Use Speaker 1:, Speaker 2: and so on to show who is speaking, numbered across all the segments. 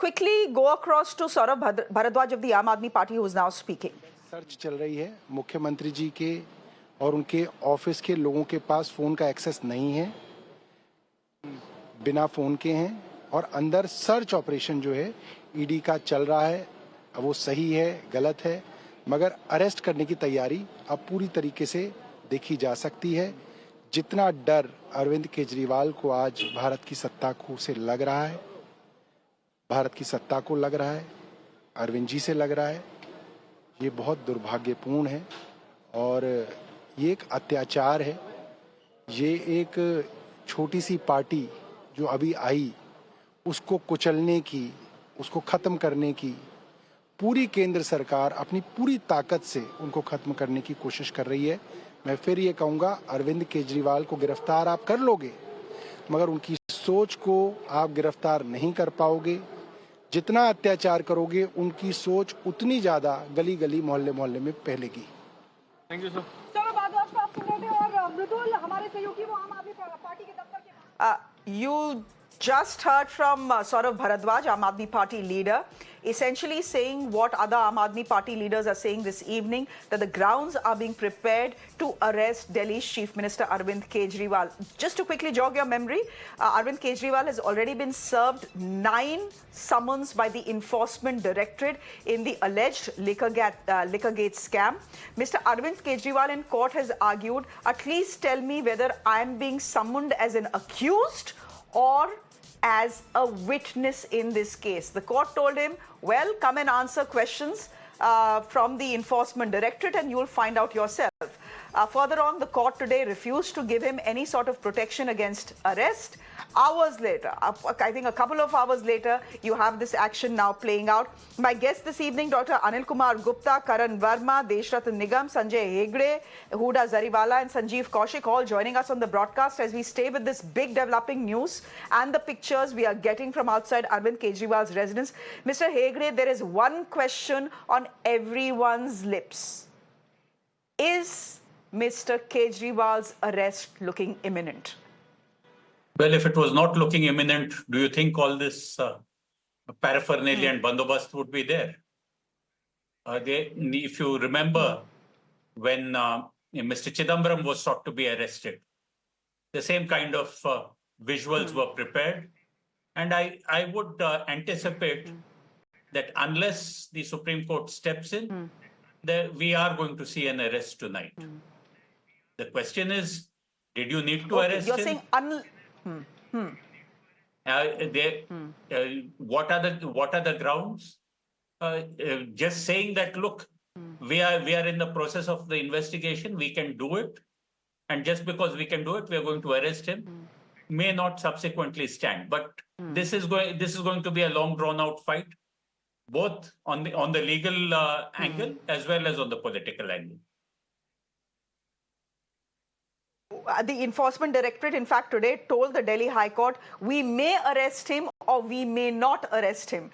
Speaker 1: quickly go across to Saurabh Bharadwaj of the Aam Aadmi Party, who is now speaking.
Speaker 2: Search चल रही है। मुख्यमंत्री जी के और उनके ऑफिस के लोगों के पास फोन का एक्सेस नहीं है, बिना फोन के हैं और अंदर सर्च ऑपरेशन जो है ईडी का चल रहा है। अब वो सही है गलत है, मगर अरेस्ट करने की तैयारी अब पूरी तरीके से देखी जा सकती है। जितना डर अरविंद केजरीवाल को आज भारत की सत्ता को से लग रहा है, भारत की सत्ता को लग रहा है, अरविंद जी से लग रहा है, ये बहुत दुर्भाग्यपूर्ण है और ये एक अत्याचार है। ये एक छोटी सी पार्टी जो अभी आई, उसको कुचलने की, उसको खत्म करने की पूरी केंद्र सरकार अपनी पूरी ताकत से उनको खत्म करने की कोशिश कर रही है। मैं फिर ये कहूँगा, अरविंद केजरीवाल को गिरफ्तार आप कर लोगे, मगर उनकी सोच को आप गिरफ्तार नहीं कर पाओगे। जितना अत्याचार करोगे, उनकी सोच उतनी ज्यादा गली गली मोहल्ले मोहल्ले में फैलेगी।
Speaker 3: Thank you sir.
Speaker 4: Saurabh Bhardwaj को आप सुन रहे थे और मृदुल हमारे सहयोगी वो आम आदमी पार्टी के दफ्तर के
Speaker 1: You just heard from Saurabh Bharadwaj, Aam Aadmi Party leader, essentially saying what other Aam Aadmi Party leaders are saying this evening, that the grounds are being prepared to arrest Delhi's Chief Minister Arvind Kejriwal. Just to quickly jog your memory, Arvind Kejriwal has already been served 9 summons by the Enforcement Directorate in the alleged Liquorgate scam. Mr. Arvind Kejriwal in court has argued, at least tell me whether I am being summoned as an accused or as a witness in this case. The court told him, well, come and answer questions from the Enforcement Directorate and you'll find out yourself. Further on, the court today refused to give him any sort of protection against arrest. Hours later, I think a couple of hours later, you have this action now playing out. My guests this evening, Dr. Anil Kumar Gupta, Karan Verma, Deshratn Nigam, Sanjay Hegde, Huda Zariwala and Sanjeev Kaushik, all joining us on the broadcast as we stay with this big developing news and the pictures we are getting from outside Arvind Kejriwal's residence. Mr. Hegde, there is one question on everyone's lips. Is Mr. Kejriwal's arrest looking imminent?
Speaker 5: Well, if it was not looking imminent, do you think all this paraphernalia and bandobast would be there? If you remember, when Mr. Chidambaram was sought to be arrested, the same kind of visuals were prepared. And I would anticipate that unless the Supreme Court steps in, we are going to see an arrest tonight. The question is, did you need to arrest
Speaker 1: you're
Speaker 5: him?
Speaker 1: saying
Speaker 5: what are the grounds? Just saying that, look, we are in the process of the investigation, we can do it, and just because we can do it, we are going to arrest him, may not subsequently stand. But this is going to be a long drawn out fight, both on the legal angle as well as on the political angle.
Speaker 1: The Enforcement Directorate, in fact, today told the Delhi High Court, we may arrest him or we may not arrest him.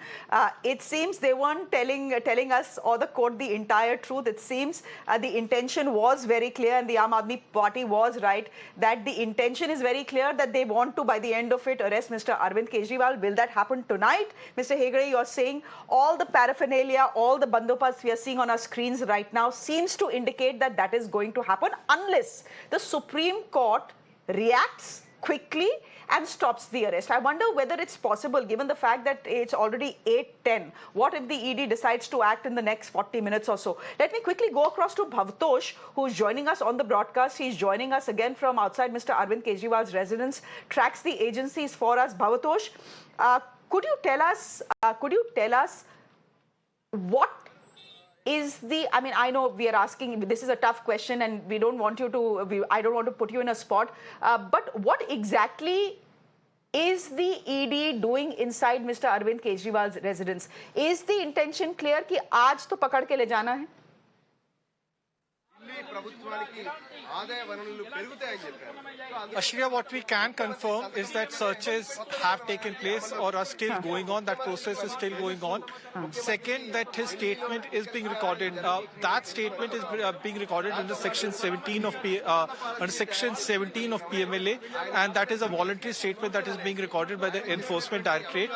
Speaker 1: It seems they weren't telling us or the court the entire truth. It seems the intention was very clear and the Aam Aadmi Party was right, that the intention is very clear that they want to, by the end of it, arrest Mr. Arvind Kejriwal. Will that happen tonight? Mr. Hegde, you're saying all the paraphernalia, all the bandobast we are seeing on our screens right now seems to indicate that that is going to happen unless the Supreme Court reacts quickly and stops the arrest. I wonder whether it's possible, given the fact that it's already 8:10. What if the ED decides to act in the next 40 minutes or so? Let me quickly go across to Bhavtosh, who's joining us on the broadcast. He's joining us again from outside Mr. Arvind Kejriwal's residence, tracks the agencies for us. Bhavtosh, could you tell us what is the, I mean, I know we are asking, this is a tough question and we don't want you to, I don't want to put you in a spot, but what exactly is the ED doing inside Mr. Arvind Kejriwal's residence? Is the intention clear कि आज तो पकड़ के ले जाना है?
Speaker 3: Shreya, what we can confirm is that searches have taken place or are still going on. That process is still going on. Second, that his statement is being recorded. That statement is being recorded under Section 17 of PMLA, and that is a voluntary statement that is being recorded by the Enforcement Directorate.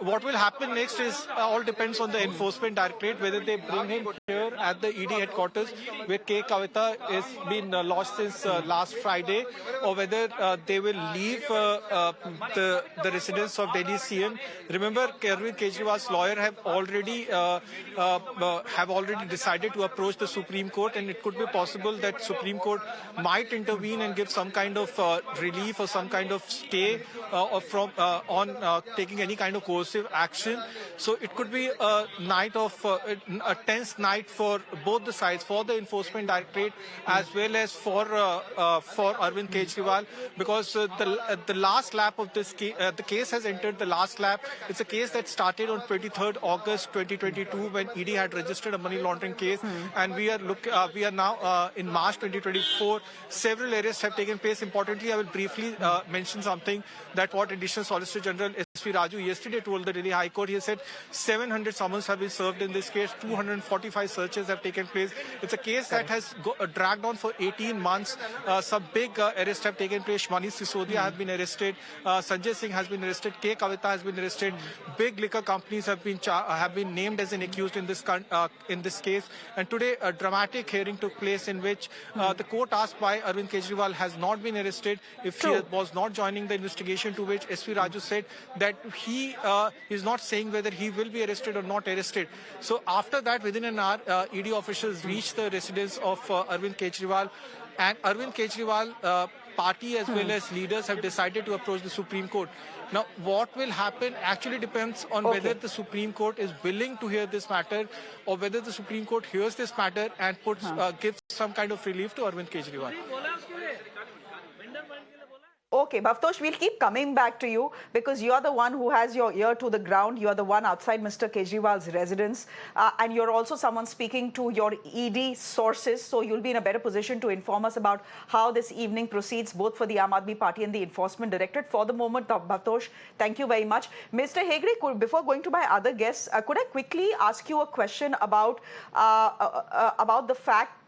Speaker 3: what will happen next is all depends on the enforcement directorate, whether they bring him here at the ED headquarters, where K. Kavita has been lost since last Friday, or whether they will leave the residence of Delhi CM. Remember, Arvind Kejriwal's lawyer have already decided to approach the Supreme Court, and it could be possible that Supreme Court might intervene and give some kind of relief or some kind of stay on taking any kind of coercive action. So it could be a night of a tense night for both the sides, for the enforcement directorate as well as for Arvind Kejriwal, because the last lap of this case, the case has entered the last lap. It's a case that started on 23rd August 2022 when ED had registered a money laundering case, and we are now in March 2024. Several arrests have taken place. Importantly, I will briefly mention something that what Additional Solicitor General S.V. Raju yesterday told the Delhi High Court. He said 700 summons have been served in this case, 245 searches have taken place. It's a case that has dragged on for 18 months. Some big arrests have taken place. Manish Sisodia has been arrested. Sanjay Singh has been arrested. K. Kavita has been arrested. Big liquor companies have been named as an accused in this case. And today, a dramatic hearing took place in which the court asked why Arvind Kejriwal has not been arrested if he was not joining the investigation, to which S.V. Raju said that he is not saying whether he will be arrested or not arrested. So after that, within an hour, ED officials reached the residence of Arvind Kejriwal, and Arvind Kejriwal party as well as leaders have decided to approach the Supreme Court. Now, what will happen actually depends on whether the Supreme Court is willing to hear this matter, or whether the Supreme Court hears this matter and gives some kind of relief to Arvind Kejriwal.
Speaker 1: Okay, Bhavtosh, we'll keep coming back to you because you're the one who has your ear to the ground. You're the one outside Mr. Kejriwal's residence. And you're also someone speaking to your ED sources. So you'll be in a better position to inform us about how this evening proceeds, both for the Aam Aadmi Party and the Enforcement Directorate. For the moment, Bhavtosh, thank you very much. Mr. Hegde, before going to my other guests, could I quickly ask you a question about the fact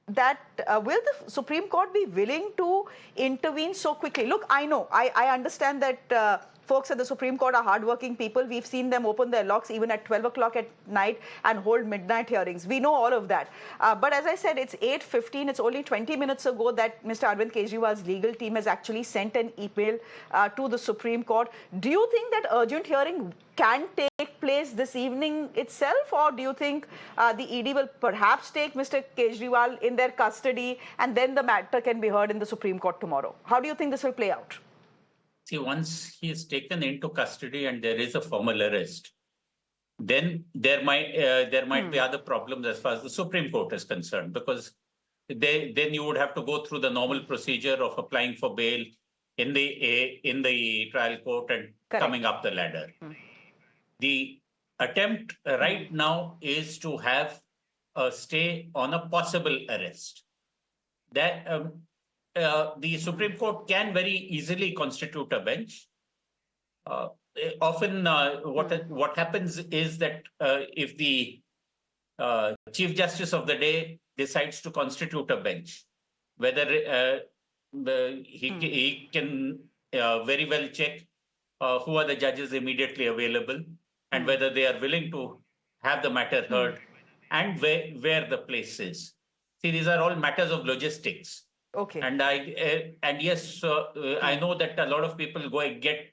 Speaker 1: that will the Supreme Court be willing to intervene so quickly? Look, I know, I understand that folks at the Supreme Court are hardworking people. We've seen them open their locks even at 12 o'clock at night and hold midnight hearings. We know all of that. But as I said, it's 8:15. It's only 20 minutes ago that Mr. Arvind Kejriwal's legal team has actually sent an email to the Supreme Court. Do you think that urgent hearing can take place this evening itself, or do you think the ED will perhaps take Mr. Kejriwal in their custody and then the matter can be heard in the Supreme Court tomorrow? How do you think this will play out?
Speaker 5: See, once he is taken into custody and there is a formal arrest, then there might be other problems as far as the Supreme Court is concerned, because then you would have to go through the normal procedure of applying for bail in the trial court and coming up the ladder. The attempt right now is to have a stay on a possible arrest. That the Supreme Court can very easily constitute a bench. Often, what happens is that if the Chief Justice of the day decides to constitute a bench, whether he can very well check who are the judges immediately available and whether they are willing to have the matter heard and where the place is. See, these are all matters of logistics.
Speaker 1: Okay.
Speaker 5: And yes, I know that a lot of people go and get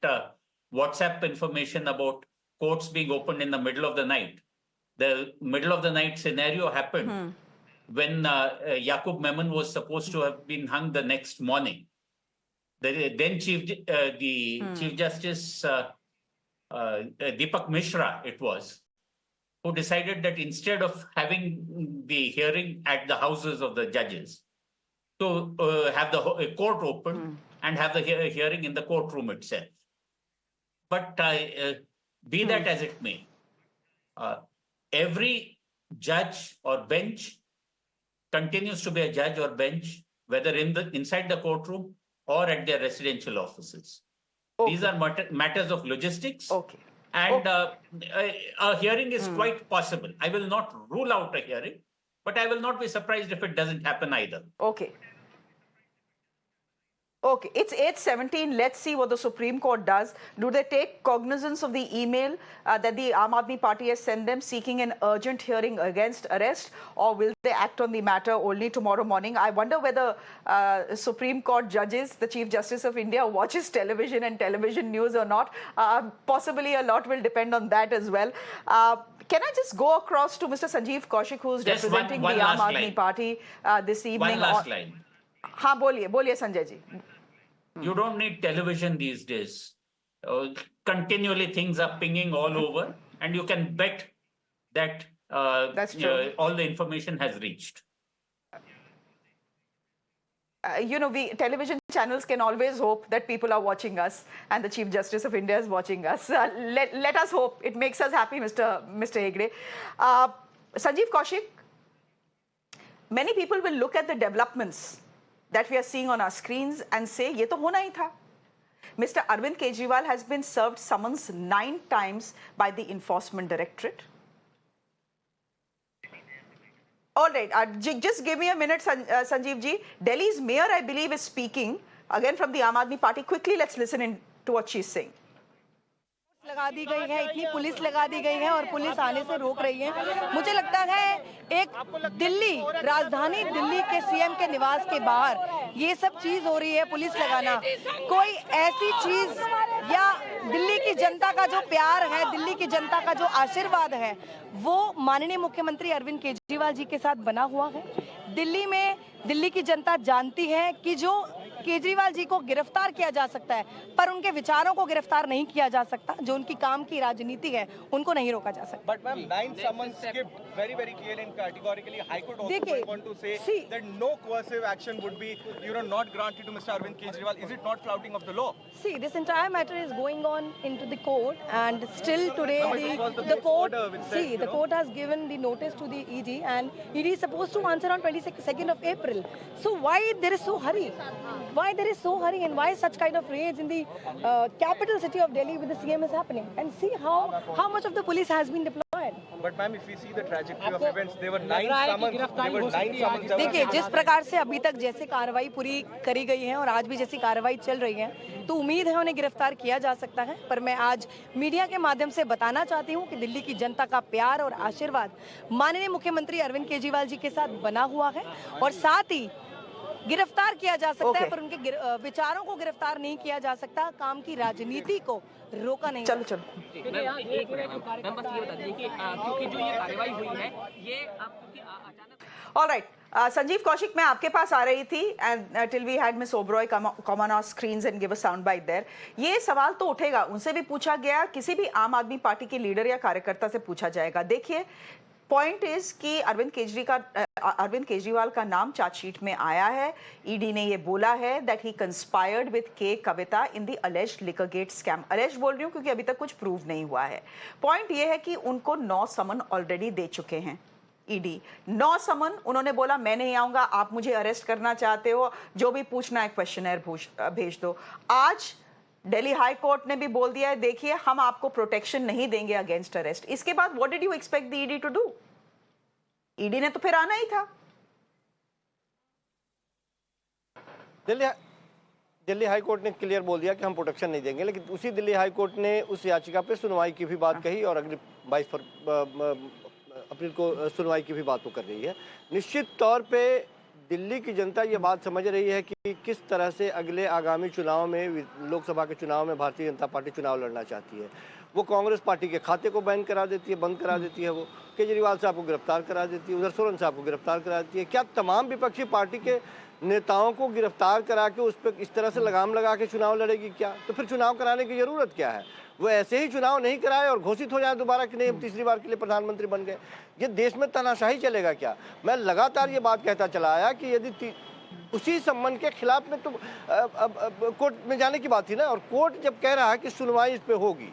Speaker 5: WhatsApp information about courts being opened in the middle of the night. The middle of the night scenario happened when Yaqub Memon was supposed to have been hung the next morning. The then Chief Justice Deepak Mishra, it was, who decided that instead of having the hearing at the houses of the judges, to have the court open and have the hearing in the courtroom itself. But be that as it may, every judge or bench continues to be a judge or bench, whether inside the courtroom or at their residential offices. Okay. These are matters of logistics.
Speaker 1: Okay.
Speaker 5: And a hearing is quite possible. I will not rule out a hearing, but I will not be surprised if it doesn't happen either.
Speaker 1: Okay. Okay, it's 8:17. Let's see what the Supreme Court does. Do they take cognizance of the email that the Aam Aadmi Party has sent them seeking an urgent hearing against arrest, or will they act on the matter only tomorrow morning? I wonder whether Supreme Court judges, the Chief Justice of India, watches television and television news or not. Possibly a lot will depend on that as well. Can I just go across to Mr. Sanjeev Kaushik, who's
Speaker 5: Just
Speaker 1: representing
Speaker 5: one
Speaker 1: the Aam
Speaker 5: last
Speaker 1: Aadmi
Speaker 5: line.
Speaker 1: Party this evening?
Speaker 5: One last line.
Speaker 1: हाँ बोलिए Sanjay ji.
Speaker 5: You don't need television these days. Continually things are pinging all over, and you can bet that
Speaker 1: That's true.
Speaker 5: all the information has reached.
Speaker 1: We television channels can always hope that people are watching us and the Chief Justice of India is watching us. Let us hope. It makes us happy, Mr. Hegde. Sanjeev Kaushik, many people will look at the developments that we are seeing on our screens and say, ye to hona hi tha. Mr. Arvind Kejriwal has been served summons 9 times by the Enforcement Directorate. All right, just give me a minute, Sanjeev ji. Delhi's mayor, I believe, is speaking, again from the Aam Aadmi Party. Quickly, let's listen in to what she's saying.
Speaker 6: लगा दी गई है, इतनी police लगा दी गई है और police आने से रोक रही है। मुझे लगता है एक दिल्ली, राजधानी दिल्ली के सीएम के निवास के बाहर ये सब चीज हो रही है, पुलिस लगाना कोई ऐसी चीज, या दिल्ली की जनता का जो प्यार है, दिल्ली की जनता का जो आशीर्वाद है, वो माननीय मुख्यमंत्री अरविंद केजरीवाल जी के साथ बना हुआ है। दिल्ली में दिल्ली की जनता जानती है कि जो केजरीवाल जी को गिरफ्तार किया जा सकता है, पर उनके विचारों को गिरफ्तार नहीं किया जा सकता। जो उनकी काम की राजनीति है, उनको नहीं रोका जा सकता।
Speaker 7: But ma'am, 9 summons give very clear and categorically. High Court also want to say that no coercive action would be, not granted to Mr. Arvind Kejriwal. Is it not flouting of the law?
Speaker 6: See, this entire matter is going on into the court, and still today the court, the court has given the notice to the ED, and ED is supposed to answer on 22nd of April. So why there is so hurry? Why there is so hurry, and why such kind of raids in the capital city of Delhi with the CM is happening? And see how much of the police has been deployed.
Speaker 7: But ma'am, if we see the trajectory of events, there were 9 summons.
Speaker 6: देखिए, जिस प्रकार से अभी तक जैसे कार्रवाई पूरी करी गई है और आज भी जैसी कार्रवाई चल रही है, तो उम्मीद है उन्हें गिरफ्तार किया जा सकता है। पर मैं आज मीडिया के माध्यम से बताना चाहती हूं कि दिल्ली की जनता का प्यार और आशीर्वाद माननीय मुख्यमंत्री अरविंद केजरीवाल जी के साथ बना हुआ है, और साथ ही गिरफ्तार किया जा सकता है, पर उनके विचारों को गिरफ्तार नहीं किया जा सकता। काम की राजनीति को रोका नहीं।
Speaker 1: चलो ऑल राइट, संजीव कौशिक, मैं आपके पास आ रही थी and till we had Miss Oberoi come on our screens and give a sound bite there. ये सवाल तो उठेगा, उनसे भी पूछा गया, किसी भी आम आदमी पार्टी के लीडर या कार्यकर्ता से पूछा जाएगा। देखिए, पॉइंट इज कि अरविंद केजरीवाल का नाम चार्जशीट में आया है। ईडी ने ये बोला है that he conspired with K Kavitha in the alleged liquor gate scam. Alleged बोल रही हूँ क्योंकि अभी तक कुछ प्रूव नहीं हुआ है। पॉइंट ये है कि उनको 9 समन ऑलरेडी दे चुके हैं ईडी। 9 समन उन्होंने बोला मैं नहीं आऊंगा, आप मुझे अरेस्ट करना चाहते हो, जो भी पूछना है क्वेश्चनर भेज दो। आज दिल्ली हाई कोर्ट ने भी बोल दिया है, देखिए हम आपको प्रोटेक्शन नहीं देंगे अगेंस्ट अरेस्ट। इसके बाद what did you expect the ED to do? ED ने तो फिर आना ही था।
Speaker 8: दिल्ली हाई कोर्ट ने क्लियर बोल दिया कि हम प्रोटेक्शन नहीं देंगे, लेकिन उसी दिल्ली हाई कोर्ट ने उस याचिका पे सुनवाई की भी बात कही और अगले 22 अप्रैल को सुनवाई की भी बात वो कर रही है। निश्चित तौर पे दिल्ली की जनता ये बात समझ रही है कि किस तरह से अगले आगामी चुनाव में, लोकसभा के चुनाव में भारतीय जनता पार्टी चुनाव लड़ना चाहती है। वो कांग्रेस पार्टी के खाते को बैन करा देती है, बंद करा देती है, वो केजरीवाल साहब को गिरफ्तार करा देती है, उधर सोरेन साहब को गिरफ्तार करा देती है। क्या तमाम विपक्षी पार्टी के नेताओं को गिरफ्तार करा के उस पर इस तरह से लगाम लगा के चुनाव लड़ेगी क्या? तो फिर चुनाव कराने की जरूरत क्या है? वो ऐसे ही चुनाव नहीं कराए और घोषित हो जाए दोबारा कि नहीं हम तीसरी बार के लिए प्रधानमंत्री बन गए। ये देश में तानाशाही चलेगा क्या? मैं लगातार ये बात कहता चला आया कि यदि उसी सम्मान के खिलाफ में तो कोर्ट में जाने की बात थी ना, और कोर्ट जब कह रहा है कि सुनवाई इस पे होगी,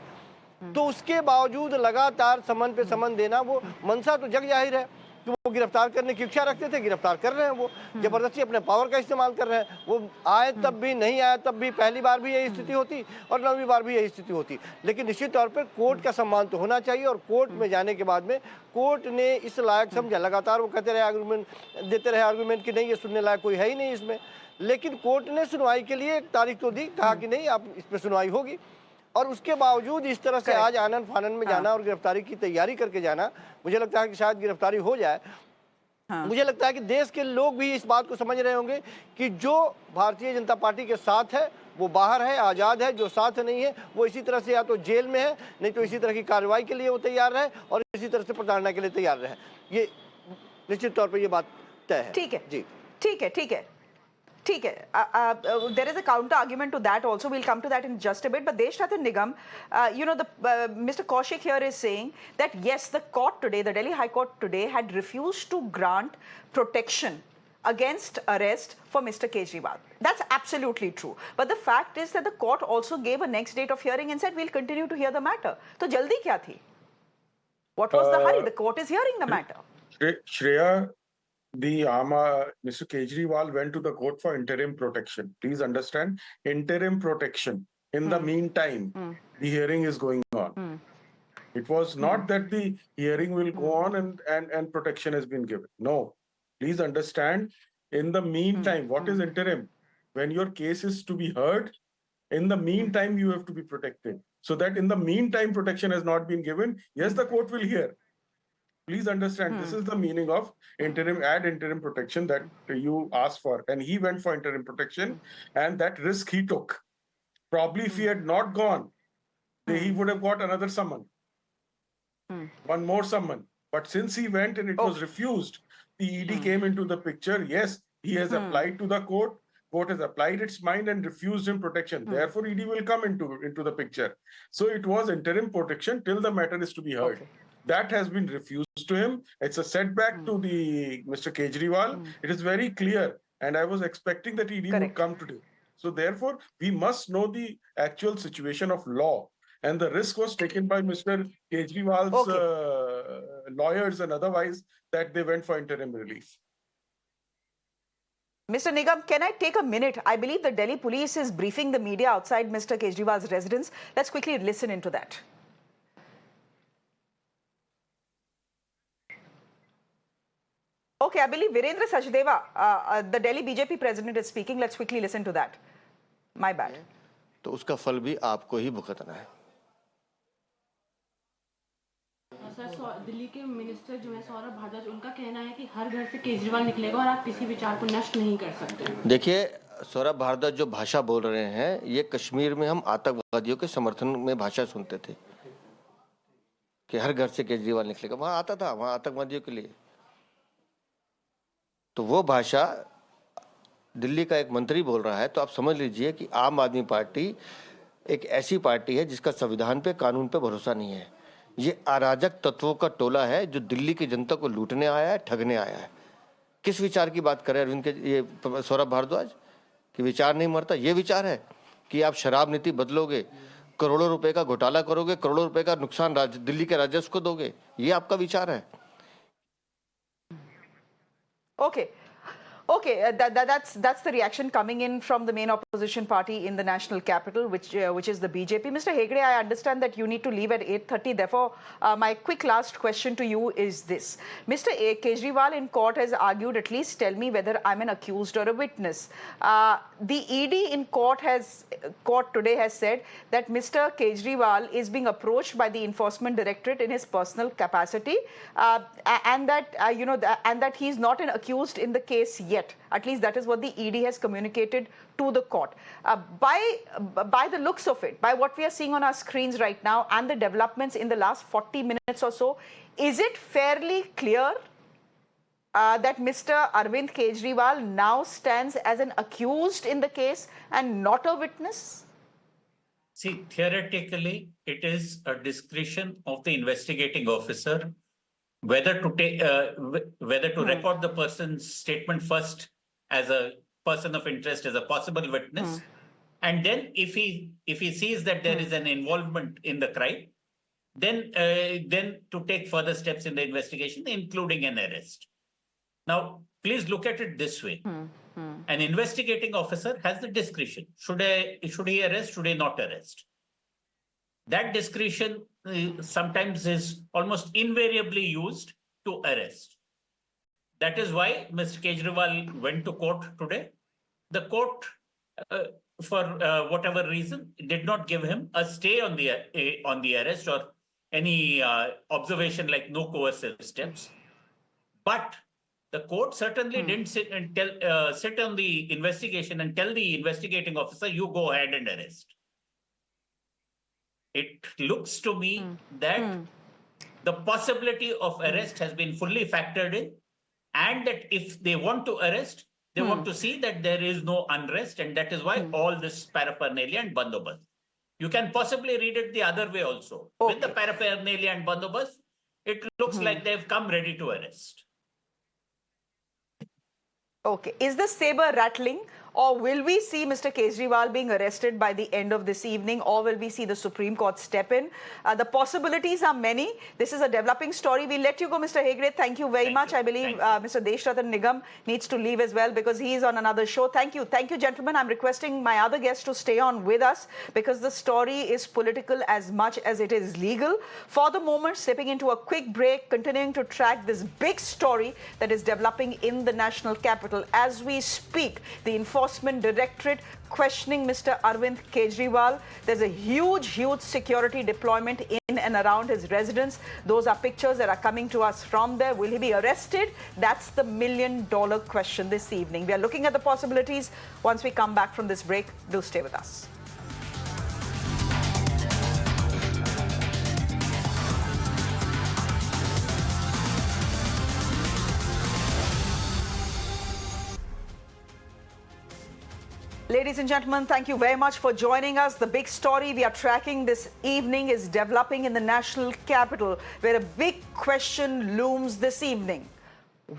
Speaker 8: तो उसके बावजूद लगातार समन पे समन देना, वो मंशा तो जग जाहिर है कि वो गिरफ्तार करने की इच्छा रखते थे, गिरफ्तार कर रहे हैं, वो जबरदस्ती अपने पावर का इस्तेमाल कर रहे हैं। वो आए तब भी, नहीं आए तब भी, पहली बार भी यही स्थिति होती और 9वीं बार भी यही स्थिति होती। लेकिन निश्चित तौर पर कोर्ट का सम्मान तो होना चाहिए, और कोर्ट में जाने के बाद में कोर्ट ने इस लायक समझा। लगातार वो कहते रहे, आर्गूमेंट देते रहे, आर्गूमेंट कि नहीं ये सुनने लायक कोई है ही नहीं इसमें, लेकिन कोर्ट ने सुनवाई के लिए एक तारीख तो दी, कहा कि नहीं आप इस पर सुनवाई होगी। और उसके बावजूद इस तरह से आज आनन फानन में जाना और गिरफ्तारी की तैयारी करके जाना, मुझे लगता है कि शायद गिरफ्तारी हो जाए। मुझे लगता है कि देश के लोग भी इस बात को समझ रहे होंगे कि जो भारतीय जनता पार्टी के साथ है वो बाहर है, आज़ाद है, जो साथ नहीं है वो इसी तरह से या तो जेल में है, नहीं तो इसी तरह की कार्रवाई के लिए वो तैयार रहे और इसी तरह से प्रताड़ना के लिए तैयार रहे। ये निश्चित तौर पर ये बात तय है।
Speaker 1: ठीक है
Speaker 8: जी,
Speaker 1: ठीक है, ठीक है, ठीक है. There is a counter argument to that also. We'll come to that in just a bit. But Deshrathan Nigam, Mr. Kaushik here is saying that yes, the court today, the Delhi High Court today had refused to grant protection against arrest for Mr. Kejriwal. That's absolutely true. But the fact is that the court also gave a next date of hearing and said we'll continue to hear the matter. So jaldi kya thi? What was the hurry? The court is hearing the matter.
Speaker 9: Shreya, Mr. Kejriwal went to the court for interim protection. Please understand, interim protection. In the meantime, the hearing is going on. It was not that the hearing will go on and protection has been given. No. Please understand, in the meantime, what is interim? When your case is to be heard, in the meantime, you have to be protected. So that in the meantime, protection has not been given. Yes, the court will hear. Please understand, this is the meaning of interim protection that you asked for. And he went for interim protection, and that risk he took. Probably if he had not gone, he would have got another summon. One more summon. But since he went and it was refused, the ED came into the picture. Yes, he has applied to the court. Court has applied its mind and refused him protection. Therefore, ED will come into the picture. So it was interim protection till the matter is to be heard. Okay. That has been refused to him. It's a setback to the Mr. Kejriwal. It is very clear. And I was expecting that ED would come today. So therefore, we must know the actual situation of law. And the risk was taken by Mr. Kejriwal's lawyers and otherwise that they went for interim relief.
Speaker 1: Mr. Nigam, can I take a minute? I believe the Delhi police is briefing the media outside Mr. Kejriwal's residence. Let's quickly listen into that. Okay, I believe Virendra Sachdeva, the Delhi BJP president, is speaking. Let's quickly listen to that. My bad.
Speaker 8: तो उसका फल भी आपको ही भुगतना है.
Speaker 10: Sir, Delhi के minister जो है सौरभ भारद्वाज, उनका कहना है कि हर घर से केजरीवाल निकलेगा और आप किसी विचार को नष्ट नहीं कर सकते.
Speaker 8: देखिए, सौरभ भारद्वाज जो भाषा बोल रहे हैं, ये कश्मीर में हम आतंकवादियों के समर्थन में भाषा सुनते थे कि हर घर से केजरीवाल निकलेगा. वहां आता था, वहां आतंकवादियों के लिए. तो वो भाषा दिल्ली का एक मंत्री बोल रहा है, तो आप समझ लीजिए कि आम आदमी पार्टी एक ऐसी पार्टी है जिसका संविधान पे, कानून पे भरोसा नहीं है. ये अराजक तत्वों का टोला है जो दिल्ली की जनता को लूटने आया है, ठगने आया है. किस विचार की बात कर रहे हैं अरविंद के ये सौरभ भारद्वाज कि विचार नहीं मरता? ये विचार है कि आप शराब नीति बदलोगे, करोड़ों रुपए का घोटाला करोगे, करोड़ों रुपए का नुकसान दिल्ली के राजस्व को दोगे, ये आपका विचार है?
Speaker 1: Okay, that's the reaction coming in from the main opposition party in the national capital, which is the BJP. Mr. Hegde, I understand that you need to leave at 8:30. Therefore, my quick last question to you is this: Mr. Kejriwal in court has argued, at least tell me whether I'm an accused or a witness. The ED in court today has said that Mr. Kejriwal is being approached by the enforcement directorate in his personal capacity, and that he's not an accused in the case yet. At least that is what the ED has communicated to the court. By the looks of it, by what we are seeing on our screens right now and the developments in the last 40 minutes or so, is it fairly clear that Mr. Arvind Kejriwal now stands as an accused in the case and not a witness?
Speaker 5: See, theoretically, it is a discretion of the investigating officer whether to take, whether to record the person's statement first as a person of interest, as a possible witness, and then if he sees that there is an involvement in the crime, then to take further steps in the investigation, including an arrest. Now, please look at it this way. An investigating officer has the discretion. Should he arrest? Should he not arrest? That discretion sometimes is almost invariably used to arrest. That is why Mr. Kejriwal went to court today. The court, for whatever reason, did not give him a stay on the arrest or any observation like no coercive steps. But the court certainly didn't sit on the investigation and tell the investigating officer, you go ahead and arrest. It looks to me that the possibility of arrest has been fully factored in, and that if they want to arrest, they want to see that there is no unrest, and that is why all this paraphernalia and bandobast. You can possibly read it the other way also. With the paraphernalia and bandobast, it looks like they've come ready to arrest.
Speaker 1: Okay. Is the saber rattling, or will we see Mr. Kejriwal being arrested by the end of this evening, or will we see the Supreme Court step in? The possibilities are many. This is a developing story. We'll let you go, Mr. Hegde. Thank you very much. I believe Mr. Deshratan Nigam needs to leave as well because he is on another show. Thank you. Thank you, gentlemen. I'm requesting my other guests to stay on with us because the story is political as much as it is legal. For the moment, stepping into a quick break, continuing to track this big story that is developing in the national capital. As we speak, the Enforcement Directorate questioning Mr. Arvind Kejriwal. There's a huge security deployment in and around his residence. Those are pictures that are coming to us from there. Will he be arrested? That's the million-dollar question this evening. We are looking at the possibilities. Once we come back from this break, do stay with us. Ladies and gentlemen, thank you very much for joining us. The big story we are tracking this evening is developing in the national capital, where a big question looms this evening.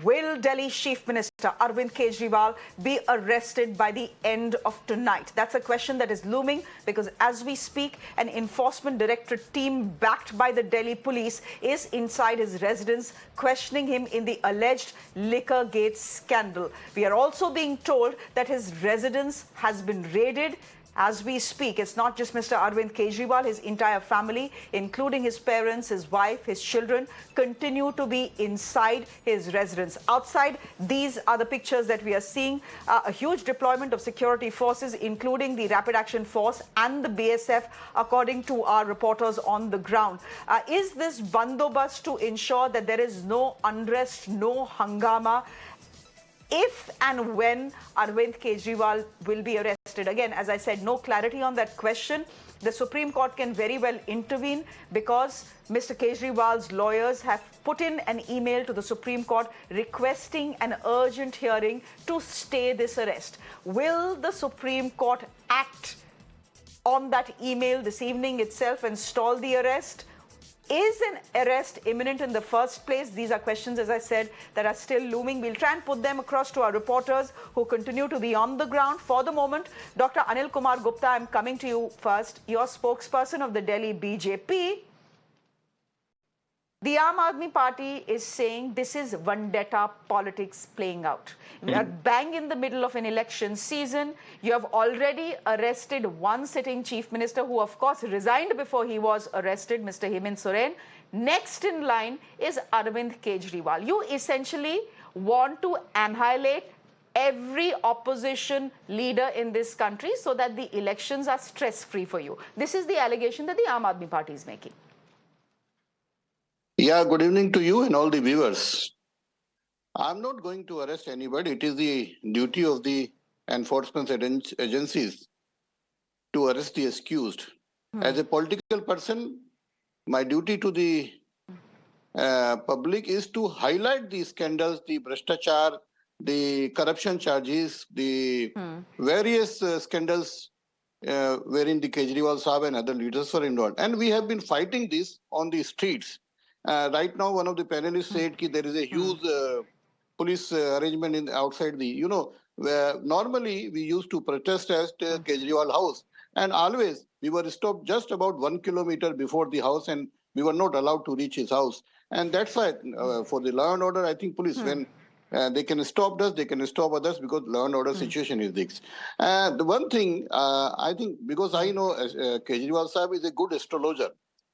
Speaker 1: Will Delhi Chief Minister Arvind Kejriwal be arrested by the end of tonight? That's a question that is looming because as we speak, an Enforcement Directorate team backed by the Delhi police is inside his residence, questioning him in the alleged Liquorgate scandal. We are also being told that his residence has been raided. As we speak, it's not just Mr. Arvind Kejriwal, his entire family, including his parents, his wife, his children, continue to be inside his residence. Outside, these are the pictures that we are seeing. A huge deployment of security forces, including the Rapid Action Force and the BSF, according to our reporters on the ground. Is this bandobast to ensure that there is no unrest, no hangama, if and when Arvind Kejriwal will be arrested? Again, as I said, no clarity on that question. The Supreme Court can very well intervene because Mr. Kejriwal's lawyers have put in an email to the Supreme Court requesting an urgent hearing to stay this arrest. Will the Supreme Court act on that email this evening itself and stall the arrest? Is an arrest imminent in the first place? These are questions, as I said, that are still looming. We'll try and put them across to our reporters who continue to be on the ground. For the moment, Dr. Anil Kumar Gupta, I'm coming to you first. Your spokesperson of the Delhi BJP. The Aam Aadmi Party is saying this is vendetta politics playing out. We are bang in the middle of an election season. You have already arrested one sitting chief minister who, of course, resigned before he was arrested, Mr. Hemant Soren. Next in line is Arvind Kejriwal. You essentially want to annihilate every opposition leader in this country so that the elections are stress-free for you. This is the allegation that the Aam Aadmi Party is making.
Speaker 11: Yeah, good evening to you and all the viewers. I'm not going to arrest anybody. It is the duty of the enforcement agencies to arrest the accused. As a political person, my duty to the public is to highlight the scandals, the bhrashtachar, the corruption charges, the various scandals wherein the Kejriwal Sahab and other leaders were involved. And we have been fighting this on the streets. Right now, one of the panelists said that there is a huge police arrangement outside the, where normally we used to protest at Kejriwal house, and always we were stopped just about 1 kilometer before the house, and we were not allowed to reach his house. And that's why, for the law and order, I think police, when they can stop us, they can stop others, because law and order situation is this. The one thing, I think, because I know Kejriwal Sahib is a good astrologer,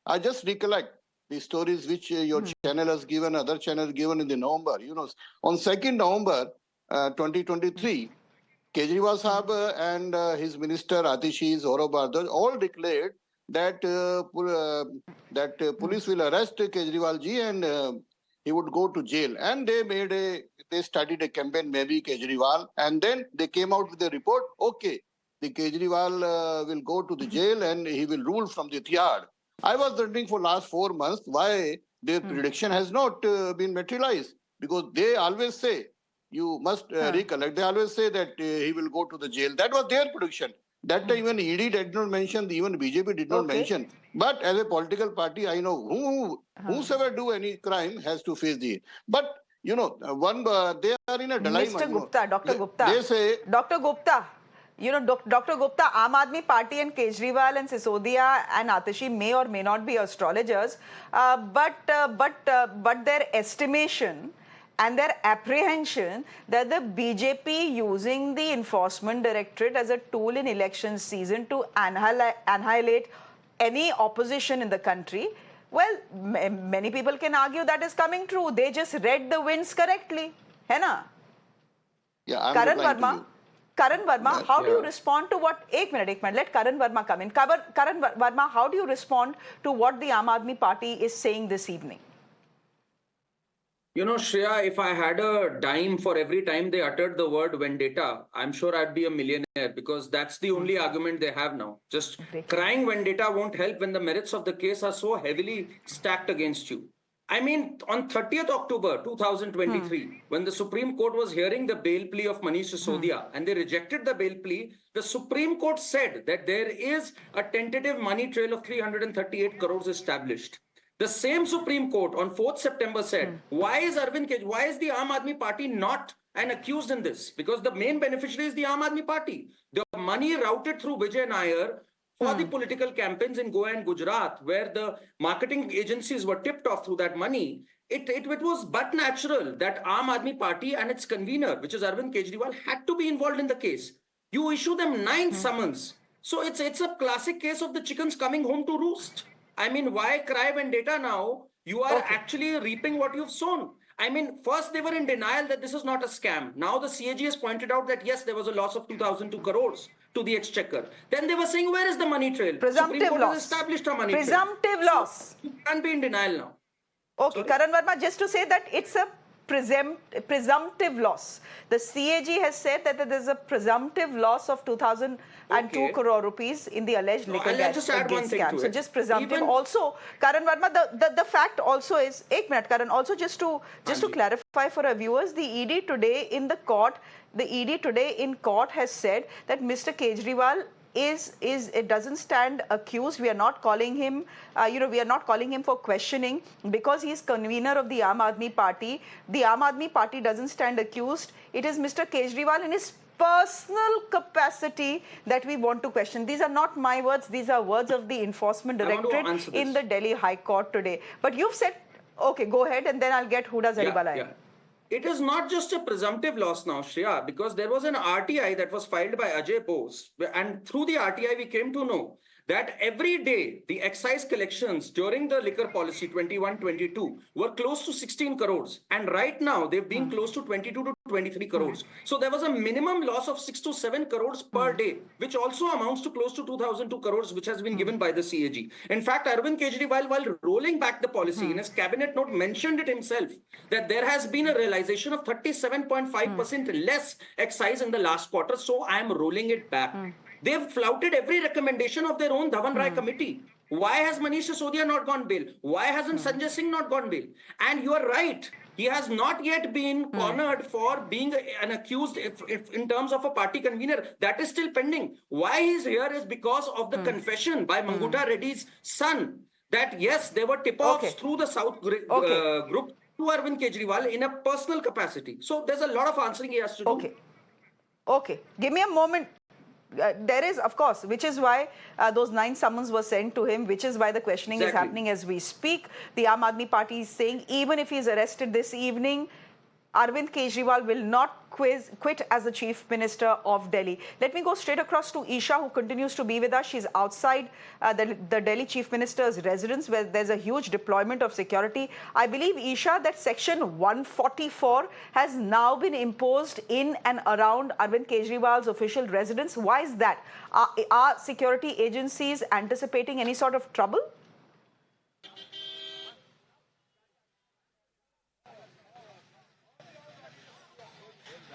Speaker 11: I just recollect the stories which your channel has given, other channel has given in the November. You know, on 2nd November 2023, Kejriwal Sahib and his minister Atishi, Saurabh Bharadwaj all declared that police will arrest Kejriwal ji and he would go to jail. And they started a campaign, maybe Kejriwal, and then they came out with a report. Okay, the Kejriwal will go to the jail and he will rule from the Tihad. I was wondering for last 4 months why their prediction has not been materialized, because they always say, you must recollect, they always say that he will go to the jail. That was their prediction. That time even ED did not mention, even BJP did not mention. But as a political party, I know whosoever do any crime has to face the. But you know, they are in a dilemma.
Speaker 1: Mr. Gupta, Dr. Gupta.
Speaker 11: They say,
Speaker 1: Dr. Gupta. You know, Dr. Gupta, Aam Aadmi Party and Kejriwal and Sisodia and Atishi may or may not be astrologers, but their estimation and their apprehension that the BJP using the enforcement directorate as a tool in election season to annihilate any opposition in the country, well, many people can argue that is coming true. They just read the winds correctly. Hai na?
Speaker 11: yeah, I'm
Speaker 1: Karan
Speaker 11: replying to
Speaker 1: Verma.
Speaker 11: you.
Speaker 1: Karan Verma, how do you respond to what... Ek minute, let Karan Verma come in. Karan Verma, how do you respond to what the Aam Aadmi Party is saying this evening?
Speaker 12: You know, Shreya, if I had a dime for every time they uttered the word vendetta, I'm sure I'd be a millionaire, because that's the only argument they have now. Just crying vendetta won't help when the merits of the case are so heavily stacked against you. I mean, on 30th October 2023, when the Supreme Court was hearing the bail plea of Manish Sisodia and they rejected the bail plea, the Supreme Court said that there is a tentative money trail of 338 crores established. The same Supreme Court on 4th September said, why is the Aam Aadmi Party not an accused in this? Because the main beneficiary is the Aam Aadmi Party. The money routed through Vijay Nair for the political campaigns in Goa and Gujarat, where the marketing agencies were tipped off through that money, it was but natural that Aam Aadmi Party and its convener, which is Arvind Kejriwal, had to be involved in the case. You issue them 9 summons. So it's a classic case of the chickens coming home to roost. I mean, why cry vendetta now? You are actually reaping what you've sown. I mean, first they were in denial that this is not a scam. Now the CAG has pointed out that yes, there was a loss of 2,002 crores to the exchequer. Then they were saying, where is the money trail?
Speaker 1: Presumptive
Speaker 12: Supreme Court
Speaker 1: loss.
Speaker 12: has established a money trail.
Speaker 1: Presumptive loss.
Speaker 12: So you can't be in denial now.
Speaker 1: Okay, Karan Verma, just to say that it's a presumptive loss. The CAG has said that there is a presumptive loss of 2,002 crore rupees in the alleged liquor scam. So just presumptive. Also, Karan Verma, the fact also is, ek minute, Karan, also just to clarify for our viewers, the ED today in the court, has said that Mr. Kejriwal it doesn't stand accused. We are not calling him, we are not calling him for questioning because he is convener of the Aam Aadmi Party. The Aam Aadmi Party doesn't stand accused. It is Mr. Kejriwal in his personal capacity that we want to question. These are not my words. These are words of the Enforcement Directorate in the Delhi High Court today. But you've said, okay, go ahead and then I'll get Huda Zaribala.
Speaker 12: It is not just a presumptive loss now, Shreya, because there was an RTI that was filed by Ajay Bose. And through the RTI, we came to know that every day the excise collections during the liquor policy 21-22 were close to 16 crores. And right now, they've been close to 22 to 23 crores. So there was a minimum loss of 6 to 7 crores per day, which also amounts to close to 2,002 crores, which has been given by the CAG. In fact, Arvind Kejriwal, while rolling back the policy in his cabinet note, mentioned it himself that there has been a realization of 37.5% less excise in the last quarter. So I am rolling it back. They've flouted every recommendation of their own Dhawan Rai committee. Why has Manish Sisodia not gone bail? Why hasn't Sanjay Singh not gone bail? And you are right. He has not yet been cornered for being an accused if in terms of a party convener. That is still pending. Why he's here is because of the confession by Manguta Reddy's son that yes, there were tip-offs through the South group to Arvind Kejriwal in a personal capacity. So there's a lot of answering he has to do.
Speaker 1: Okay. Give me a moment. there is, of course, which is why those 9 summons were sent to him, which is why the questioning is happening as we speak. The Aam Aadmi Party is saying even if he's arrested this evening, Arvind Kejriwal will not quit as the Chief Minister of Delhi. Let me go straight across to Isha, who continues to be with us. She's outside the Delhi Chief Minister's residence, where there's a huge deployment of security. I believe, Isha, that Section 144 has now been imposed in and around Arvind Kejriwal's official residence. Why is that? Are security agencies anticipating any sort of trouble?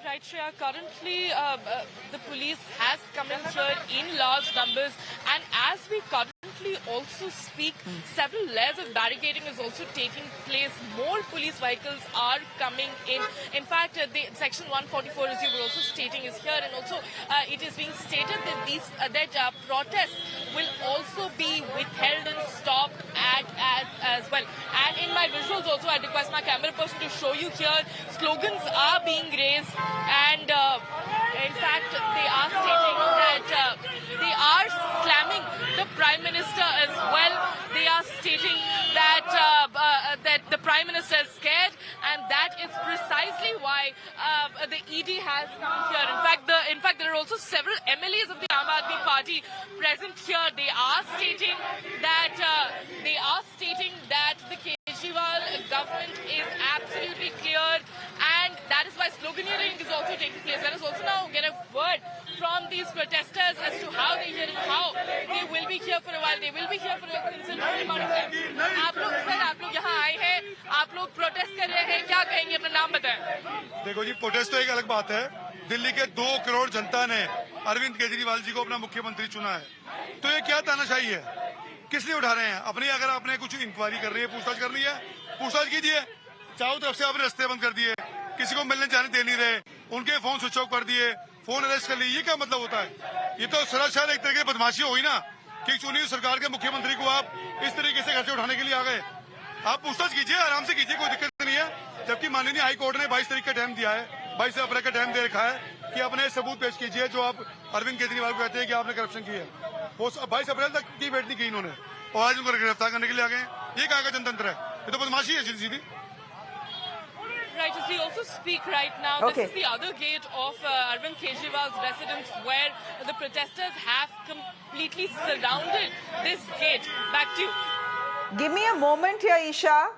Speaker 13: Right, Shreya. Currently, the police has come in here in large numbers, and as we currently also speak, several layers of barricading is also taking place. More police vehicles are coming in. In fact, the Section 144, as you were also stating, is here, and also it is being stated that these protests will also be withheld and stopped as well. And in my visuals also, I request my camera person to show you here, slogans are being raised, and in fact, they are stating that they are slamming the Prime Minister as well. They are stating that that the Prime Minister is scared, and that is precisely why the ED has come here. In fact, there are also several MLAs of the Aam Aadmi Party present here. They are stating that the Kejriwal government is absolutely clear, and that is why sloganeering is also taking place. Let us also now get a word from these protesters as to how they hear and how they will be here for a while. They will be here for a considerable amount of time. आप लोग यहाँ आए हैं, आप लोग protest कर रहे हैं, क्या कहेंगे, अपना नाम बताएं।
Speaker 14: देखो जी, प्रोटेस्ट तो एक अलग बात है। दिल्ली के 2 करोड़ जनता ने अरविंद केजरीवाल जी को अपना मुख्यमंत्री चुना है, तो ये क्या तानाशाही है? किस लिए उठा रहे हैं? अगर आपने कुछ इंक्वायरी कर रही है, पूछताछ करनी है, पूछताछ कीजिए। चारों तरफ से आपने रास्ते बंद कर दिए, किसी को मिलने जाने दे नहीं रहे, उनके फोन स्विच ऑफ कर दिए, फोन अरेस्ट कर लिए। ये क्या मतलब होता है? ये तो सरासर एक तरह की बदमाशी हुई ना, कि चुनी हुई सरकार के मुख्यमंत्री को आप इस तरीके से घर से उठाने के लिए आ गए। आप पूछताछ कीजिए, आराम से कीजिए, कोई दिक्कत नहीं है। जबकि माननीय हाई कोर्ट ने 22 तारीख का टाइम दिया है, 22 अप्रैल का टाइम दे रखा है कि अपने सबूत पेश कीजिए जो आप अरविंद केजरीवाल को कहते हैं कि आपने करप्शन की है। वो 22 अप्रैल तक की वेट नहीं की इन्होंने, और आज उनको गिरफ्तार करने के लिए आ गए। ये कहाँ का जनतंत्र है? ये तो बदमाशी है सीधी सीधी।
Speaker 13: Right, as we also speak right now, this is the other gate of Arvind Kejriwal's residence, where the protesters have completely surrounded this gate. Back to you.
Speaker 1: Give me a moment here, Isha.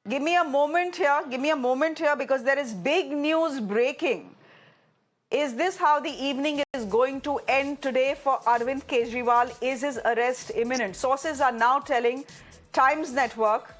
Speaker 1: Give me a moment here, because there is big news breaking. Is this how the evening is going to end today for Arvind Kejriwal? Is his arrest imminent? Sources are now telling Times Network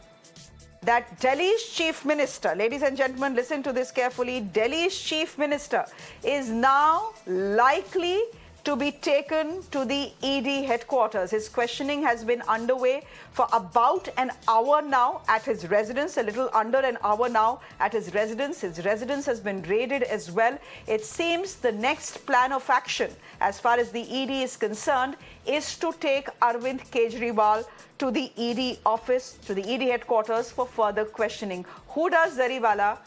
Speaker 1: that Delhi's Chief Minister, ladies and gentlemen, listen to this carefully, Delhi's Chief Minister is now likely to be taken to the ED headquarters. His questioning has been underway for about an hour now at his residence, a little under an hour now at his residence. His residence has been raided as well. It seems the next plan of action, as far as the ED is concerned, is to take Arvind Kejriwal to the ED office, to the ED headquarters for further questioning. Who does, Zariwala?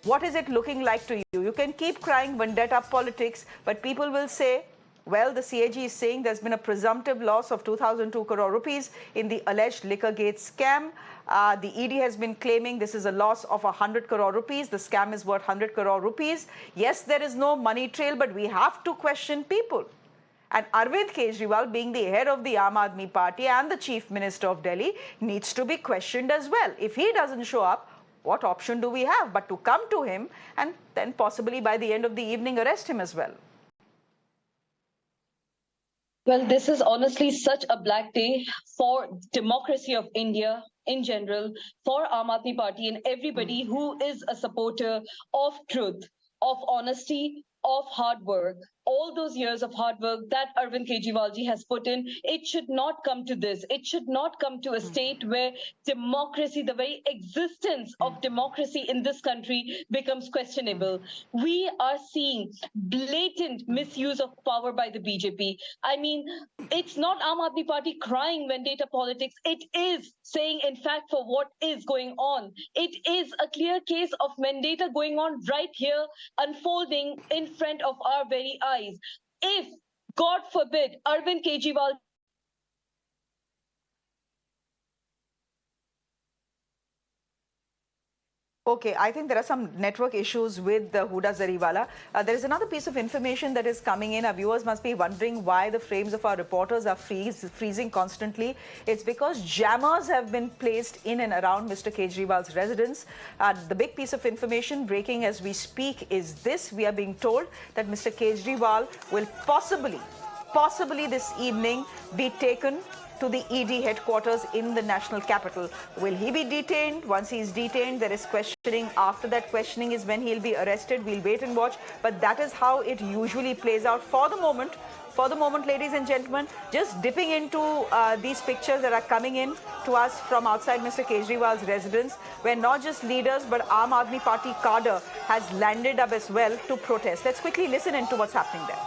Speaker 1: What is it looking like to you? You can keep crying vendetta politics, but people will say, well, the CAG is saying there's been a presumptive loss of 2,002 crore rupees in the alleged Liquorgate scam. The ED has been claiming this is a loss of 100 crore rupees. The scam is worth 100 crore rupees. Yes, there is no money trail, but we have to question people. And Arvind Kejriwal, being the head of the Aam Aadmi Party and the Chief Minister of Delhi, needs to be questioned as well. If he doesn't show up, what option do we have but to come to him and then possibly by the end of the evening arrest him as well?
Speaker 15: Well, this is honestly such a black day for democracy of India in general, for Aam Aadmi Party and everybody who is a supporter of truth, of honesty, of hard work. All those years of hard work that Arvind Kejriwal ji has put in, it should not come to this. It should not come to a state where democracy, the very existence of democracy in this country becomes questionable. We are seeing blatant misuse of power by the BJP. I mean, it's not Aam Aadmi Party crying vendetta politics. It is saying, in fact, for what is going on. It is a clear case of vendetta going on right here, unfolding in front of our very eyes. if, God forbid, Arvind Kejriwal
Speaker 1: Okay, I think there are some network issues with the Huda Zariwala. There is another piece of information that is coming in. Our viewers must be wondering why the frames of our reporters are freezing constantly. It's because jammers have been placed in and around Mr. Kejriwal's residence. The big piece of information breaking as we speak is this. We are being told that Mr. Kejriwal will possibly this evening be taken to the ED headquarters in the national capital. Will he be detained? Once he is detained, there is questioning. After that questioning is when he'll be arrested. We'll wait and watch. But that is how it usually plays out for the moment. For the moment, ladies and gentlemen, just dipping into these pictures that are coming in to us from outside Mr. Kejriwal's residence, where not just leaders but Aam Aadmi Party cadre has landed up as well to protest. Let's quickly listen into what's happening there.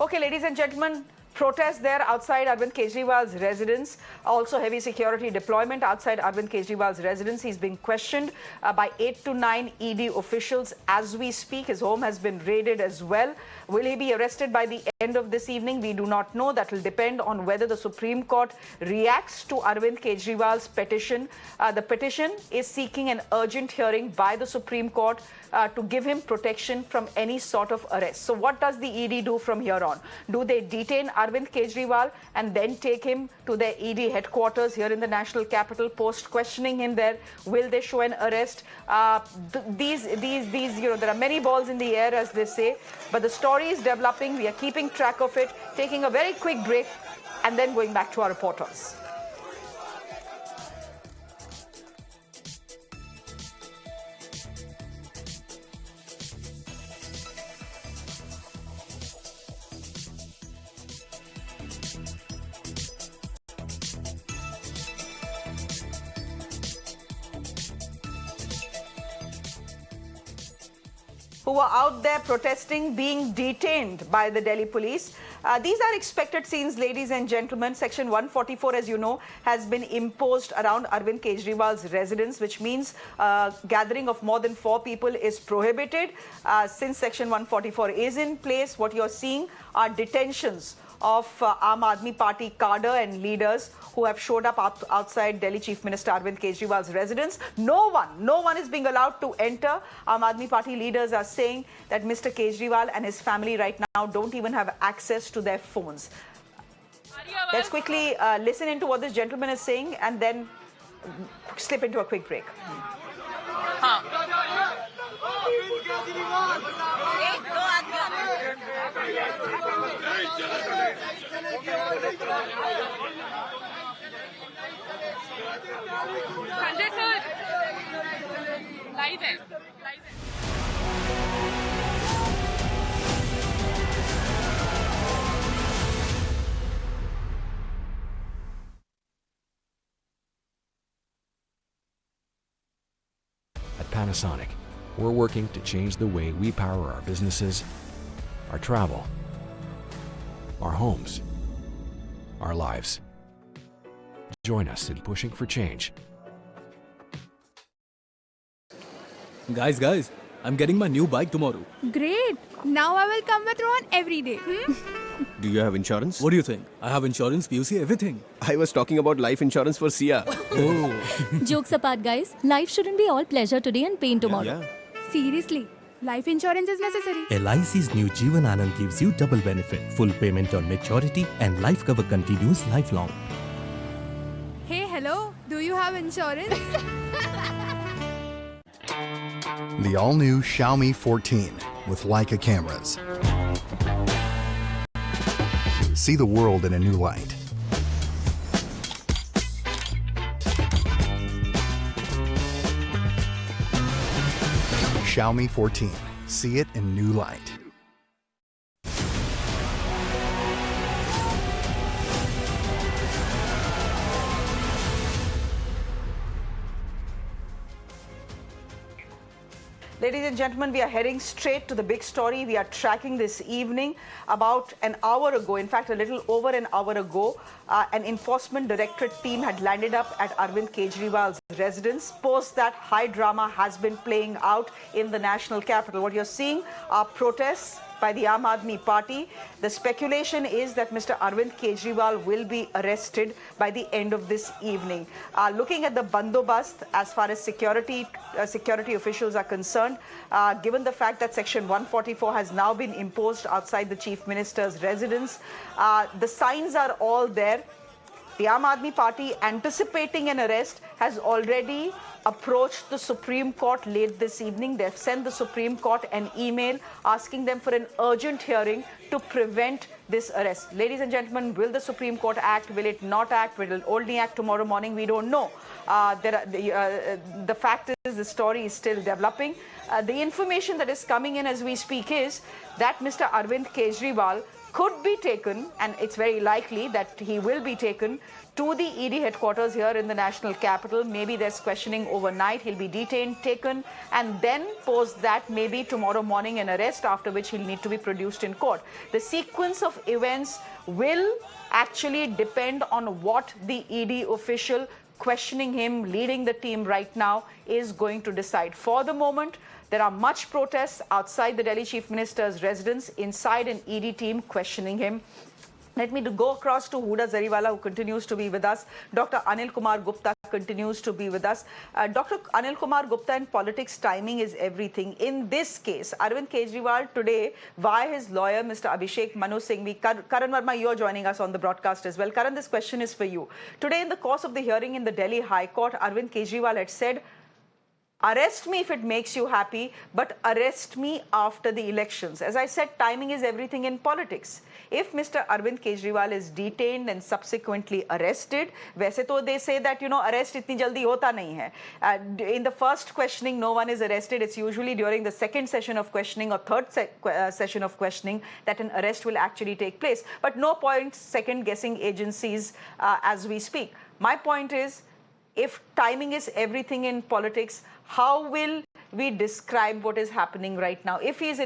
Speaker 1: Okay, ladies and gentlemen, protest there outside Arvind Kejriwal's residence. Also heavy security deployment outside Arvind Kejriwal's residence. He's being questioned by 8 to 9 ED officials as we speak. His home has been raided as well. Will he be arrested by the end of this evening? We do not know. That will depend on whether the Supreme Court reacts to Arvind Kejriwal's petition. The petition is seeking an urgent hearing by the Supreme Court to give him protection from any sort of arrest. So what does the ED do from here on? Do they detain Arvind Kejriwal and then take him to their ED headquarters here in the national capital, post questioning him there? Will they show an arrest? There are many balls in the air, as they say, but the story is developing. We are keeping track of it, taking a very quick break and then going back to our reporters. Who are out there protesting, being detained by the Delhi police. These are expected scenes, ladies and gentlemen. Section 144, as you know, has been imposed around Arvind Kejriwal's residence, which means gathering of more than 4 people is prohibited. Since Section 144 is in place, what you're seeing are detentions of Aam Aadmi Party cadre and leaders who have showed up outside Delhi Chief Minister Arvind Kejriwal's residence. No one is being allowed to enter. Aam Aadmi Party leaders are saying that Mr. Kejriwal and his family right now don't even have access to their phones. Let's quickly listen into what this gentleman is saying and then slip into a quick break.
Speaker 13: Sanjay sir, live hai.
Speaker 16: At Panasonic, we're working to change the way we power our businesses, our travel, our homes, our lives. Join us in pushing for change.
Speaker 17: Guys, I'm getting my new bike tomorrow.
Speaker 18: Great! Now I will come with Rohan every day.
Speaker 17: Do you have insurance? What do you think? I have insurance, PUC, everything. I was talking about life insurance for Sia. Oh.
Speaker 19: Jokes apart, guys. Life shouldn't be all pleasure today and pain tomorrow.
Speaker 17: Yeah.
Speaker 18: Seriously, life insurance is necessary.
Speaker 20: LIC's new Jeevan Anand gives you double benefit, full payment on maturity and life cover continues lifelong.
Speaker 18: Hey, hello. Do you have insurance?
Speaker 21: The all-new Xiaomi 14. with Leica cameras. See the world in a new light. Xiaomi 14. See it in new light.
Speaker 1: Ladies and gentlemen, we are heading straight to the big story we are tracking this evening. About an hour ago, in fact, a little over an hour ago, an enforcement directorate team had landed up at Arvind Kejriwal's residence. Post that, high drama has been playing out in the national capital. What you're seeing are protests by the Aam Aadmi Party. The speculation is that Mr. Arvind Kejriwal will be arrested by the end of this evening. Looking at the bandobast as far as security officials are concerned, given the fact that Section 144 has now been imposed outside the Chief Minister's residence, the signs are all there. The Aam Aadmi Party, anticipating an arrest, has already approached the Supreme Court late this evening. They've sent the Supreme Court an email asking them for an urgent hearing to prevent this arrest. Ladies and gentlemen, will the Supreme Court act? Will it not act? Will it only act tomorrow morning? We don't know. The fact is, the story is still developing. The information that is coming in as we speak is that Mr. Arvind Kejriwal could be taken, and it's very likely that he will be taken to the ED headquarters here in the national capital. Maybe there's questioning overnight. He'll be detained, taken, and then post that maybe tomorrow morning an arrest, after which he'll need to be produced in court. The sequence of events will actually depend on what the ED official questioning him, leading the team right now, is going to decide. For the moment, there are much protests outside the Delhi Chief Minister's residence, inside an ED team questioning him. Let me go across to Huda Zariwala, who continues to be with us. Dr. Anil Kumar Gupta continues to be with us. Dr. Anil Kumar Gupta, in politics, timing is everything. In this case, Arvind Kejriwal today, via his lawyer, Mr. Abhishek Manu Singhvi, Karan Verma, you're joining us on the broadcast as well. Karan, this question is for you. Today, in the course of the hearing in the Delhi High Court, Arvind Kejriwal had said, arrest me if it makes you happy, but arrest me after the elections. As I said, timing is everything in politics. If Mr. Arvind Kejriwal is detained and subsequently arrested, वैसे तो they say that, arrest इतनी जल्दी होता नहीं है. In the first questioning, no one is arrested. It's usually during the second session of questioning or third session of questioning that an arrest will actually take place. But no point second-guessing agencies as we speak. My point is, if timing is everything in politics, how will we describe what is happening right now? If he is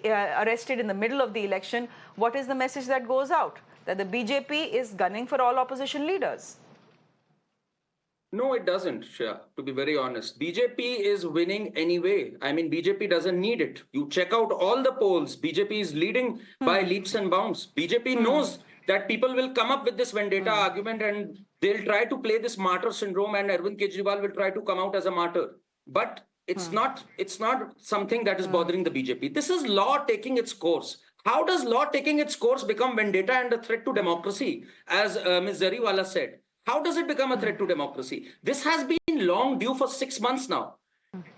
Speaker 1: arrested in the middle of the election, what is the message that goes out? That the BJP is gunning for all opposition leaders.
Speaker 12: No, it doesn't, Shreya, to be very honest. BJP is winning anyway. I mean, BJP doesn't need it. You check out all the polls. BJP is leading by leaps and bounds. BJP knows that people will come up with this vendetta argument and they'll try to play this martyr syndrome, and Arvind Kejriwal will try to come out as a martyr. But it's not something that is bothering the BJP. This is law taking its course. How does law taking its course become vendetta and a threat to democracy, as Ms. Zariwala said? How does it become a threat to democracy? This has been long due for 6 months now.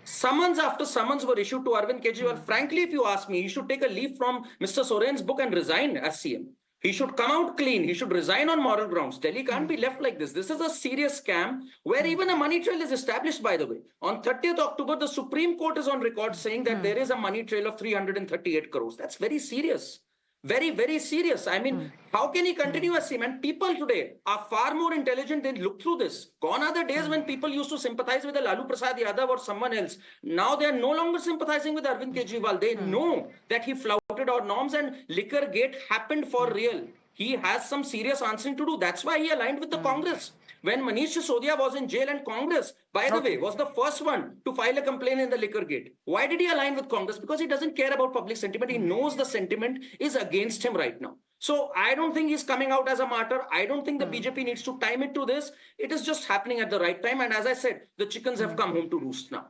Speaker 12: Summons after summons were issued to Arvind Kejriwal. Frankly, if you ask me, he should take a leaf from Mr. Soren's book and resign as CM. He should come out clean. He should resign on moral grounds. Delhi can't be left like this. This is a serious scam where even a money trail is established, by the way. On 30th October, the Supreme Court is on record saying that there is a money trail of 338 crores. That's very serious. Very, very serious. I mean, how can he continue as CM? And people today are far more intelligent. They look through this. Gone are the days when people used to sympathize with a Lalu Prasad Yadav or someone else. Now they are no longer sympathizing with Arvind Kejriwal. They know that he flouted our norms and liquor gate happened for real. He has some serious answering to do. That's why he aligned with the Congress. When Manish Sisodia was in jail and Congress, by the way, was the first one to file a complaint in the liquor gate. Why did he align with Congress? Because he doesn't care about public sentiment. He knows the sentiment is against him right now. So I don't think he's coming out as a martyr. I don't think the BJP needs to time it to this. It is just happening at the right time. And as I said, the chickens have come home to roost now.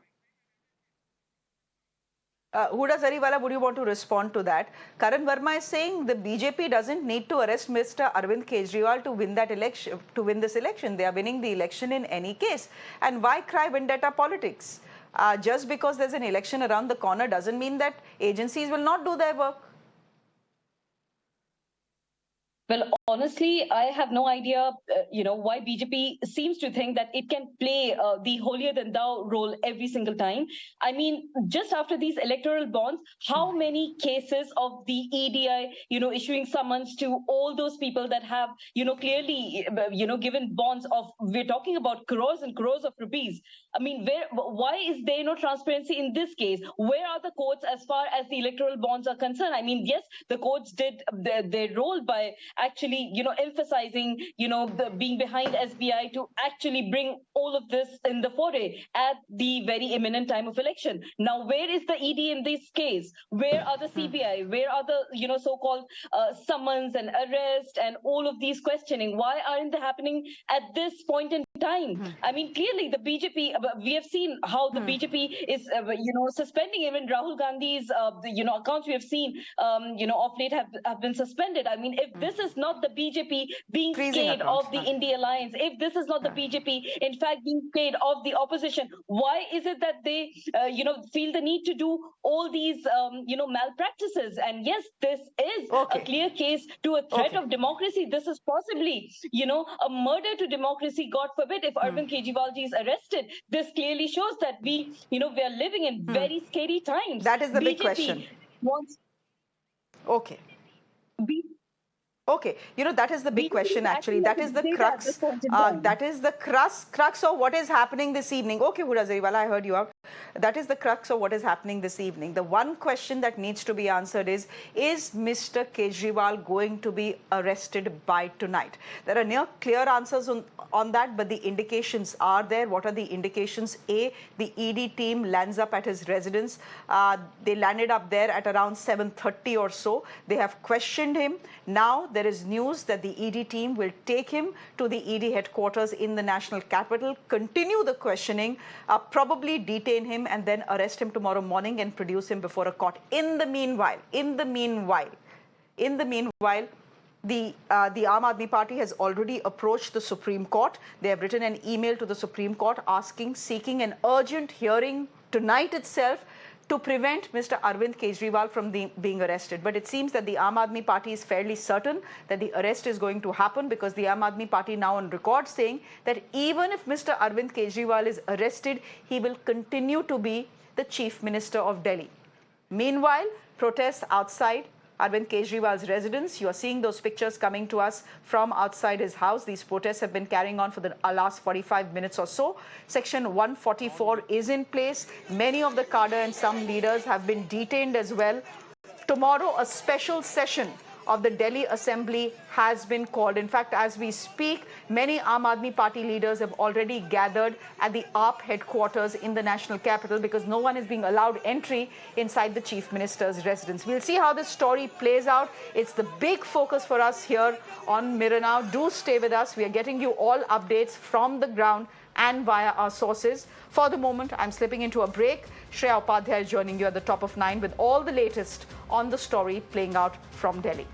Speaker 1: Huda Zariwala, would you want to respond to that? Karan Verma is saying the BJP doesn't need to arrest Mr. Arvind Kejriwal to win that election, to win this election. They are winning the election in any case. And why cry vendetta politics? Just because there's an election around the corner doesn't mean that agencies will not do their work.
Speaker 15: Well, honestly, I have no idea, why BJP seems to think that it can play the holier-than-thou role every single time. I mean, just after these electoral bonds, how many cases of the EDI, issuing summons to all those people that have, clearly, given bonds of, we're talking about crores and crores of rupees. I mean, why is there no transparency in this case? Where are the courts as far as the electoral bonds are concerned? I mean, yes, the courts did their role by actually, emphasizing, being behind SBI to actually bring all of this in the foray at the very imminent time of election. Now, where is the ED in this case? Where are the CBI? Where are the, so-called summons and arrest and all of these questioning? Why aren't they happening at this point in time? I mean, clearly the BJP, we have seen how the BJP is, suspending even Rahul Gandhi's, accounts we have seen, of late have been suspended. I mean, if this is not the BJP being scared of the India alliance, if this is not the BJP, in fact, being scared of the opposition, why is it that they, feel the need to do all these, malpractices? And yes, this is a clear case to a threat of democracy. This is possibly, a murder to democracy, God forbid, if Arvind Kejriwal ji is arrested. This clearly shows that we are living in very scary times.
Speaker 1: That is the big question. Okay. Okay, that is the big question actually. That is the crux. That is the crux of what is happening this evening. Okay, Huda Zariwala, I heard you out. That is the crux of what is happening this evening. The one question that needs to be answered is Mr. Kejriwal going to be arrested by tonight? There are no clear answers on that, but the indications are there. What are the indications? A, the ED team lands up at his residence. They landed up there at around 7:30 or so. They have questioned him. Now, there is news that the ED team will take him to the ED headquarters in the national capital, continue the questioning, probably detain him and then arrest him tomorrow morning and produce him before a court. In the meanwhile, the Aam Aadmi Party has already approached the Supreme Court. They have written an email to the Supreme Court seeking an urgent hearing tonight itself to prevent Mr. Arvind Kejriwal from being arrested. But it seems that the Aam Aadmi Party is fairly certain that the arrest is going to happen, because the Aam Aadmi Party now on record saying that even if Mr. Arvind Kejriwal is arrested, he will continue to be the Chief Minister of Delhi. Meanwhile, protests outside Arvind Kejriwal's residence. You are seeing those pictures coming to us from outside his house. These protests have been carrying on for the last 45 minutes or so. Section 144 is in place. Many of the cadre and some leaders have been detained as well. Tomorrow, a special session of the Delhi Assembly has been called. In fact, as we speak, many Aam Aadmi Party leaders have already gathered at the AAP headquarters in the national capital, because no one is being allowed entry inside the Chief Minister's residence. We'll see how this story plays out. It's the big focus for us here on Mirror Now. Do stay with us. We are getting you all updates from the ground and via our sources. For the moment, I'm slipping into a break. Shreya Dhoundial is joining you at the top of 9 with all the latest on the story playing out from Delhi.